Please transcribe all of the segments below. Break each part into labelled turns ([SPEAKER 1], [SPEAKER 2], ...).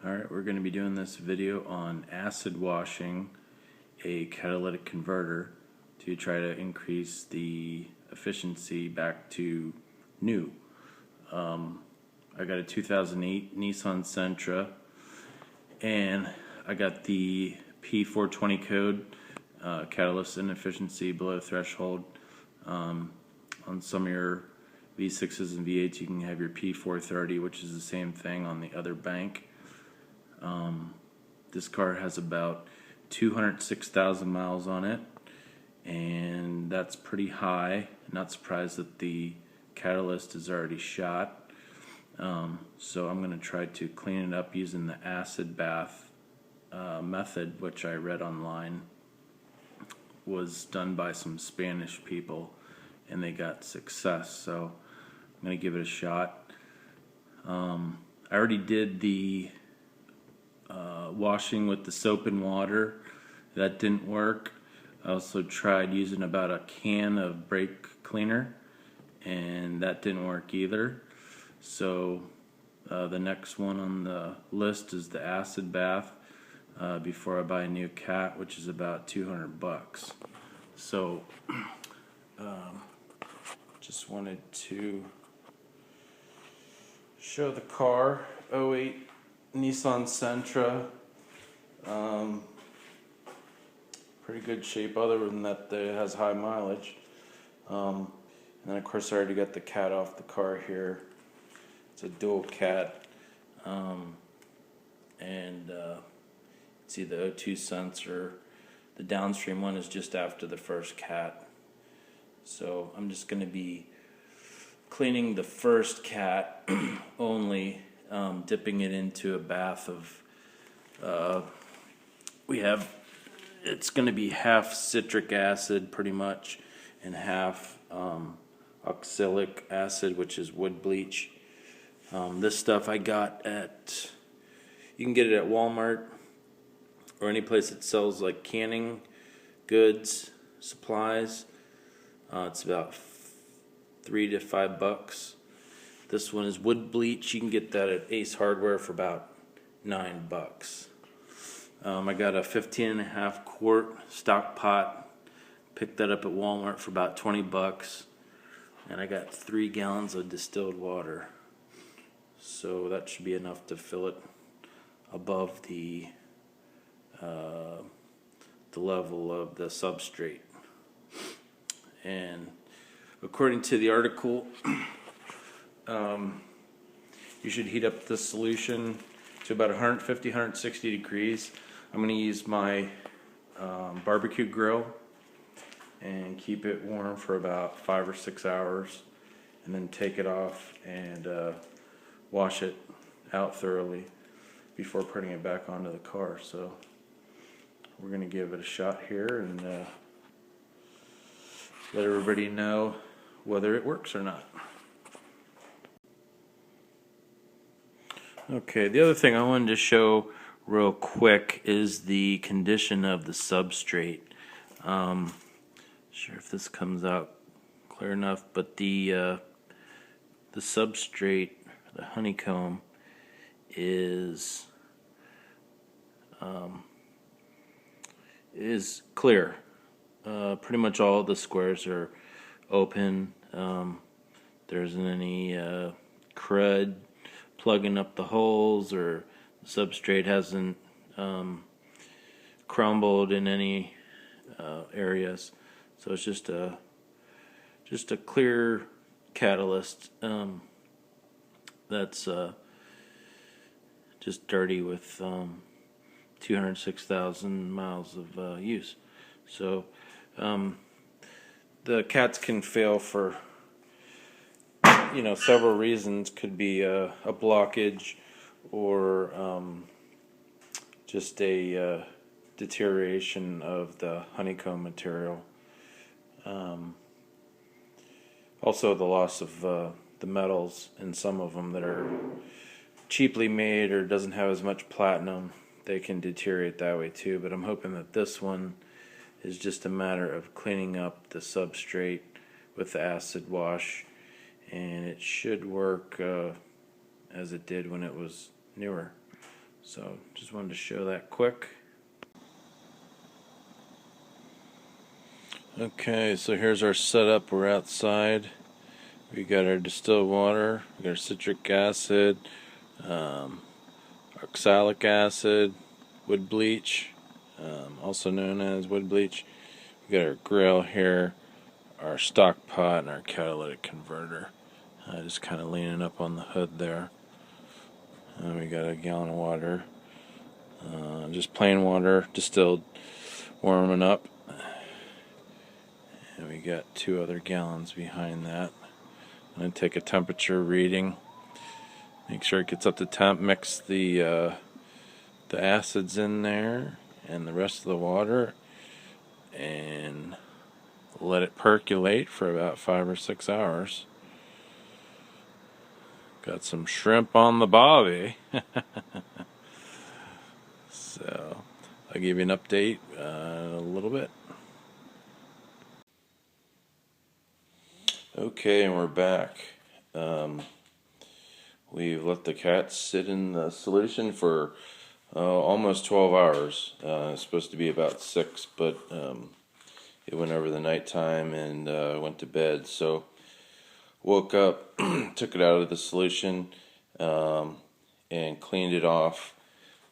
[SPEAKER 1] Alright, we're going to be doing this video on acid washing a catalytic converter to try to increase the efficiency back to new. I got a 2008 Nissan Sentra and I got the p0420 code, catalyst inefficiency below threshold. On some of your V6s and V8s you can have your p0430, which is the same thing on the other bank. This car has about 206,000 miles on it, and that's pretty high. Not surprised that the catalyst is already shot. So I'm going to try to clean it up using the acid bath method, which I read online was done by some Spanish people and they got success, so I'm going to give it a shot. I already did the washing with the soap and water. That didn't work. I also tried using about a can of brake cleaner and that didn't work either. So the next one on the list is the acid bath before I buy a new cat, which is about $200. So just wanted to show the car. 08 Nissan Sentra, pretty good shape other than that it has high mileage. And then of course I already got the cat off the car here. It's a dual cat, and see the O2 sensor. The downstream one is just after the first cat. So I'm just going to be cleaning the first cat only, dipping it into a bath of, it's going to be half citric acid pretty much and half oxalic acid, which is wood bleach. This stuff I got at, you can get it at Walmart or any place that sells like canning goods, supplies. It's about $3 to $5. This one is wood bleach. You can get that at Ace Hardware for about $9. I got a 15.5 quart stock pot. Picked that up at Walmart for about $20, and I got 3 gallons of distilled water. So that should be enough to fill it above the level of the substrate. And according to the article, you should heat up the solution to about 150, 160 degrees. I'm going to use my barbecue grill and keep it warm for about 5 or 6 hours, and then take it off and wash it out thoroughly before putting it back onto the car. So we're going to give it a shot here and let everybody know whether it works or not. Okay, the other thing I wanted to show real quick is the condition of the substrate. Sure if this comes out clear enough, but the substrate, the honeycomb, is clear. Pretty much all the squares are open. There isn't any crud plugging up the holes, or the substrate hasn't crumbled in any areas. So it's just a clear catalyst that's just dirty with 206,000 miles of use. So the cats can fail for several reasons. Could be a blockage or just a deterioration of the honeycomb material. Also the loss of the metals in some of them that are cheaply made or doesn't have as much platinum. They can deteriorate that way too, but I'm hoping that this one is just a matter of cleaning up the substrate with the acid wash, and it should work as it did when it was newer. So just wanted to show that quick. Okay, so here's our setup. We're outside. We got our distilled water, we got our citric acid, oxalic acid, wood bleach, also known as wood bleach. We got our grill here, our stock pot, and our catalytic converter. Just kind of leaning up on the hood there. We got a gallon of water, just plain water, distilled, warming up. And we got 2 other gallons behind that. I'm going to take a temperature reading, make sure it gets up to temp, mix the acids in there and the rest of the water, and let it percolate for about 5 or 6 hours. Got some shrimp on the bobby. So I'll give you an update in a little bit. Okay, and we're back. We've let the cat sit in the solution for almost 12 hours. It's supposed to be about 6, but it went over the nighttime and went to bed. So woke up, took it out of the solution, and cleaned it off.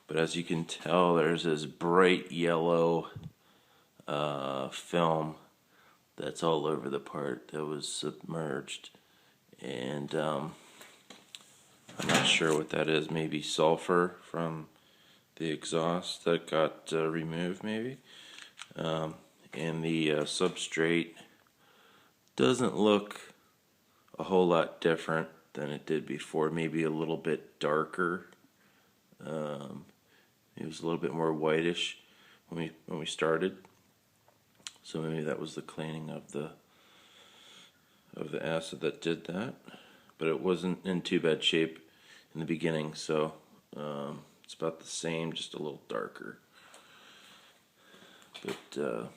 [SPEAKER 1] But as you can tell, there's this bright yellow film that's all over the part that was submerged, and I'm not sure what that is. Maybe sulfur from the exhaust that got removed, maybe. And the substrate doesn't look a whole lot different than it did before. Maybe a little bit darker. It was a little bit more whitish when we started. So maybe that was the cleaning of the acid that did that. But it wasn't in too bad shape in the beginning, so it's about the same, just a little darker. But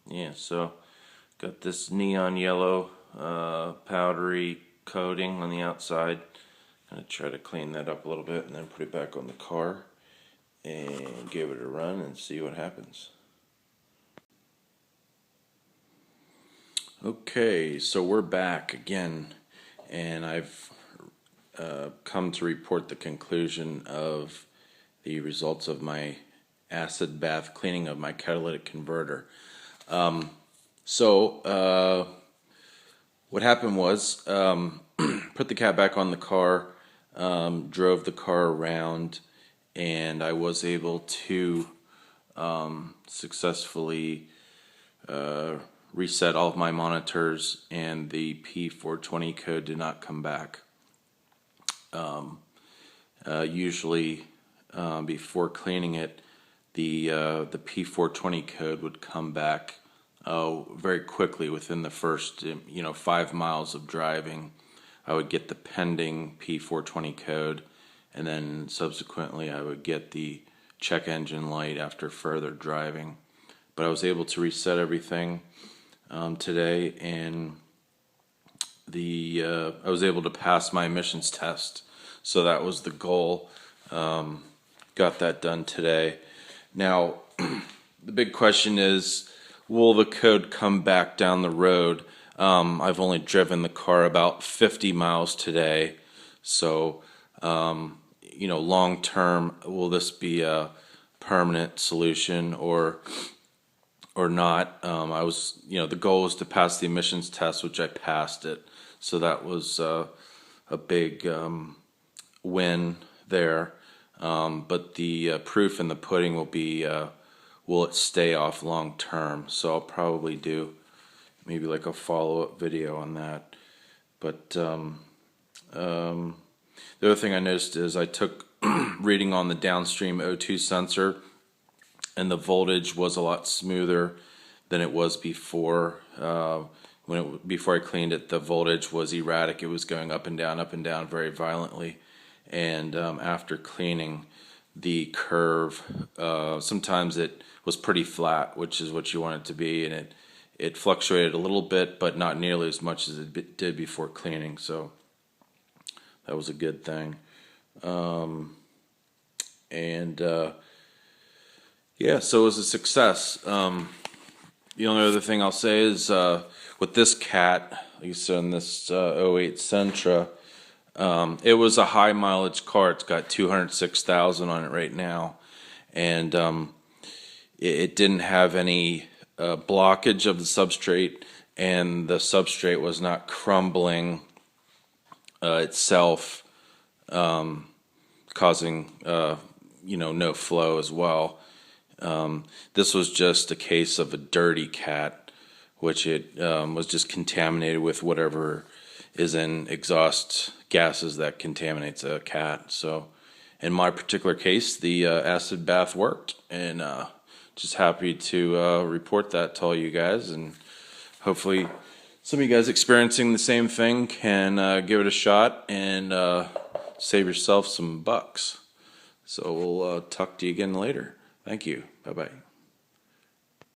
[SPEAKER 1] yeah, so got this neon yellow powdery coating on the outside. I'm gonna try to clean that up a little bit and then put it back on the car and give it a run and see what happens. Okay, so we're back again, and I've come to report the conclusion of the results of my acid bath cleaning of my catalytic converter. So what happened was, put the cat back on the car, drove the car around, and I was able to successfully reset all of my monitors, and the p0420 code did not come back. Usually before cleaning it, the p0420 code would come back very quickly within the first 5 miles of driving. I would get the pending p0420 code, and then subsequently I would get the check engine light after further driving. But I was able to reset everything today, and I was able to pass my emissions test. So that was the goal. Got that done today. Now, the big question is, will the code come back down the road? I've only driven the car about 50 miles today, so long term, will this be a permanent solution or not? The goal was to pass the emissions test, which I passed it, so that was a big win there. But the proof in the pudding will be, will it stay off long term? So I'll probably do maybe like a follow-up video on that. But the other thing I noticed is I took reading on the downstream O2 sensor, and the voltage was a lot smoother than it was before. Before I cleaned it, the voltage was erratic. It was going up and down very violently. And after cleaning, the curve, sometimes it was pretty flat, which is what you want it to be, and it fluctuated a little bit, but not nearly as much as it did before cleaning. So that was a good thing. And yeah, so it was a success. The only other thing I'll say is with this cat, like you said, in this '08 Sentra, it was a high mileage car. It's got 206,000 on it right now, and it didn't have any blockage of the substrate, and the substrate was not crumbling itself, causing no flow as well. This was just a case of a dirty cat, which it was just contaminated with whatever is in exhaust gases that contaminates a cat. So in my particular case, the acid bath worked, and just happy to report that to all you guys, and hopefully some of you guys experiencing the same thing can give it a shot and save yourself some bucks. So we'll talk to you again later. Thank you. Bye-bye.